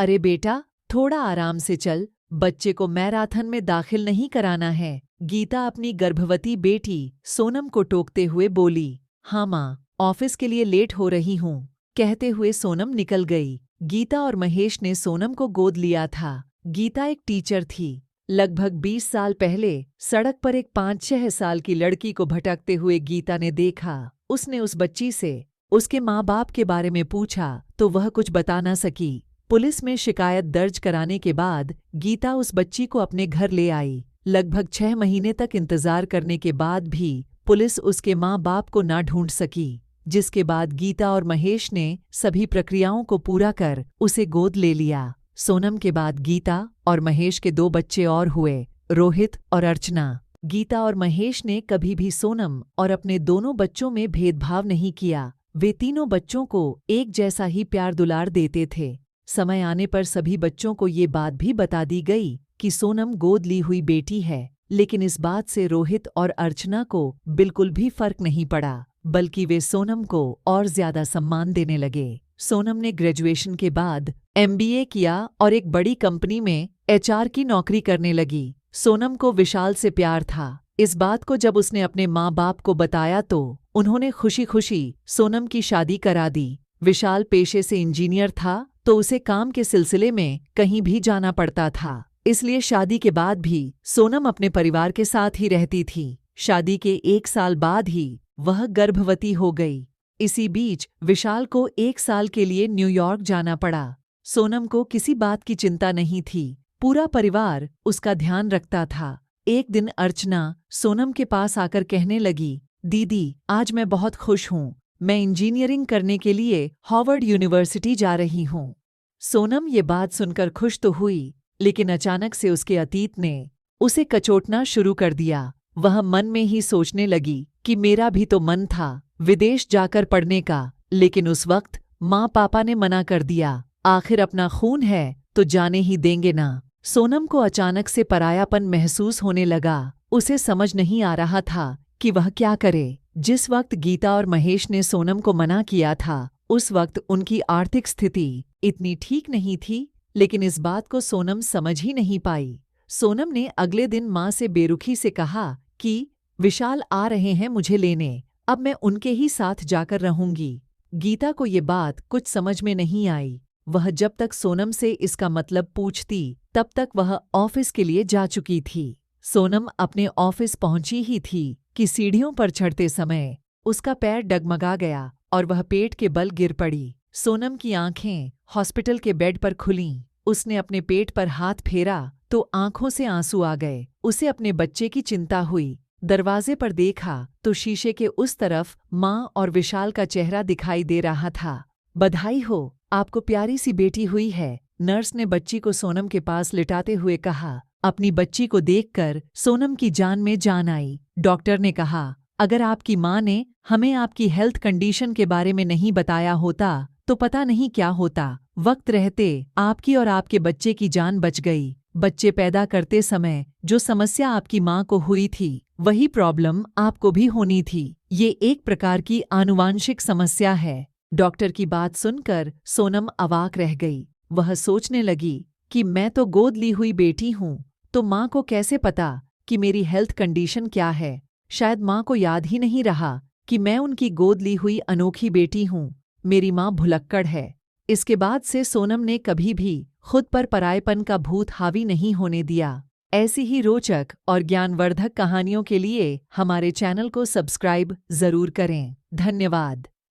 अरे बेटा, थोड़ा आराम से चल, बच्चे को मैराथन में दाखिल नहीं कराना है। गीता अपनी गर्भवती बेटी सोनम को टोकते हुए बोली। हाँ माँ, ऑफिस के लिए लेट हो रही हूँ, कहते हुए सोनम निकल गई। गीता और महेश ने सोनम को गोद लिया था। गीता एक टीचर थी। लगभग 20 साल पहले सड़क पर एक 5-6 साल की लड़की को भटकते हुए गीता ने देखा। उसने उस बच्ची से उसके माँ बाप के बारे में पूछा तो वह कुछ बता न सकी। पुलिस में शिकायत दर्ज कराने के बाद गीता उस बच्ची को अपने घर ले आई। लगभग 6 महीने तक इंतजार करने के बाद भी पुलिस उसके माँ बाप को ना ढूंढ सकी, जिसके बाद गीता और महेश ने सभी प्रक्रियाओं को पूरा कर उसे गोद ले लिया। सोनम के बाद गीता और महेश के 2 बच्चे और हुए, रोहित और अर्चना। गीता और महेश ने कभी भी सोनम और अपने दोनों बच्चों में भेदभाव नहीं किया। वे तीनों बच्चों को एक जैसा ही प्यार दुलार देते थे। समय आने पर सभी बच्चों को ये बात भी बता दी गई कि सोनम गोद ली हुई बेटी है, लेकिन इस बात से रोहित और अर्चना को बिल्कुल भी फर्क नहीं पड़ा, बल्कि वे सोनम को और ज्यादा सम्मान देने लगे। सोनम ने ग्रेजुएशन के बाद MBA किया और एक बड़ी कंपनी में HR की नौकरी करने लगी। सोनम को विशाल से प्यार था। इस बात को जब उसने अपने माँ बाप को बताया तो उन्होंने खुशी खुशी सोनम की शादी करा दी। विशाल पेशे से इंजीनियर था, तो उसे काम के सिलसिले में कहीं भी जाना पड़ता था, इसलिए शादी के बाद भी सोनम अपने परिवार के साथ ही रहती थी। शादी के 1 साल बाद ही वह गर्भवती हो गई। इसी बीच विशाल को 1 साल के लिए न्यूयॉर्क जाना पड़ा। सोनम को किसी बात की चिंता नहीं थी, पूरा परिवार उसका ध्यान रखता था। एक दिन अर्चना सोनम के पास आकर कहने लगी, दीदी, आज मैं बहुत खुश हूँ, मैं इंजीनियरिंग करने के लिए हार्वर्ड यूनिवर्सिटी जा रही हूँ। सोनम ये बात सुनकर खुश तो हुई, लेकिन अचानक से उसके अतीत ने उसे कचोटना शुरू कर दिया। वह मन में ही सोचने लगी कि मेरा भी तो मन था विदेश जाकर पढ़ने का, लेकिन उस वक्त माँ पापा ने मना कर दिया। आखिर अपना खून है तो जाने ही देंगे ना। सोनम को अचानक से परायापन महसूस होने लगा। उसे समझ नहीं आ रहा था कि वह क्या करे। जिस वक्त गीता और महेश ने सोनम को मना किया था, उस वक्त उनकी आर्थिक स्थिति इतनी ठीक नहीं थी, लेकिन इस बात को सोनम समझ ही नहीं पाई। सोनम ने अगले दिन माँ से बेरुखी से कहा कि विशाल आ रहे हैं मुझे लेने, अब मैं उनके ही साथ जाकर रहूंगी। गीता को ये बात कुछ समझ में नहीं आई। वह जब तक सोनम से इसका मतलब पूछती, तब तक वह ऑफिस के लिए जा चुकी थी। सोनम अपने ऑफिस पहुंची ही थी कि सीढ़ियों पर चढ़ते समय उसका पैर डगमगा गया और वह पेट के बल गिर पड़ी। सोनम की आंखें हॉस्पिटल के बेड पर खुलीं। उसने अपने पेट पर हाथ फेरा तो आंखों से आंसू आ गए। उसे अपने बच्चे की चिंता हुई। दरवाजे पर देखा तो शीशे के उस तरफ माँ और विशाल का चेहरा दिखाई दे रहा था। बधाई हो, आपको प्यारी सी बेटी हुई है, नर्स ने बच्ची को सोनम के पास लिटाते हुए कहा। अपनी बच्ची को देखकर सोनम की जान में जान आई। डॉक्टर ने कहा, अगर आपकी माँ ने हमें आपकी हेल्थ कंडीशन के बारे में नहीं बताया होता तो पता नहीं क्या होता। वक्त रहते आपकी और आपके बच्चे की जान बच गई। बच्चे पैदा करते समय जो समस्या आपकी माँ को हुई थी, वही प्रॉब्लम आपको भी होनी थी। ये एक प्रकार की आनुवांशिक समस्या है। डॉक्टर की बात सुनकर सोनम अवाक रह गई। वह सोचने लगी कि मैं तो गोद ली हुई बेटी हूँ, तो माँ को कैसे पता कि मेरी हेल्थ कंडीशन क्या है। शायद माँ को याद ही नहीं रहा कि मैं उनकी गोद ली हुई अनोखी बेटी हूँ। मेरी माँ भुलक्कड़ है। इसके बाद से सोनम ने कभी भी खुद पर परायपन का भूत हावी नहीं होने दिया। ऐसी ही रोचक और ज्ञानवर्धक कहानियों के लिए हमारे चैनल को सब्सक्राइब जरूर करें। धन्यवाद।